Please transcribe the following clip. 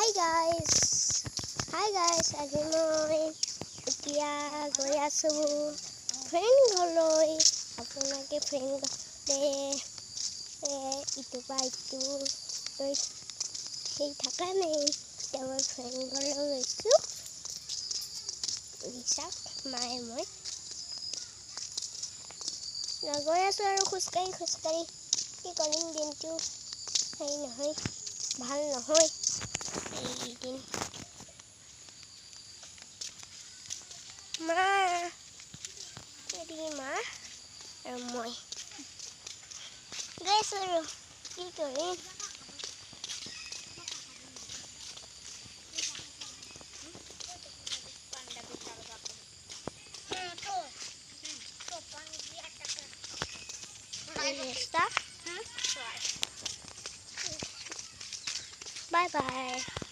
guys. Hi guys. আজি মই এতিয়া গৈ আছো ফ্ৰেণ্ড ঘৰলৈ। আপোনালোকে ফ্ৰেণ্ড ইটো বা ইটো লৈ সেই থকা নাই। এতিয়া মই ফ্ৰেণ্ড ঘৰলৈ গৈছোঁ। চাওক মায়ে মই গৈ আছোঁ আৰু খোজকাঢ়ি কি কৰিম, দিনটো হেৰি নহয়, ভাল নহয় এইদিন। মা আৰু মই গৈ আছোঁ আৰু কি কৰিম। Bye bye.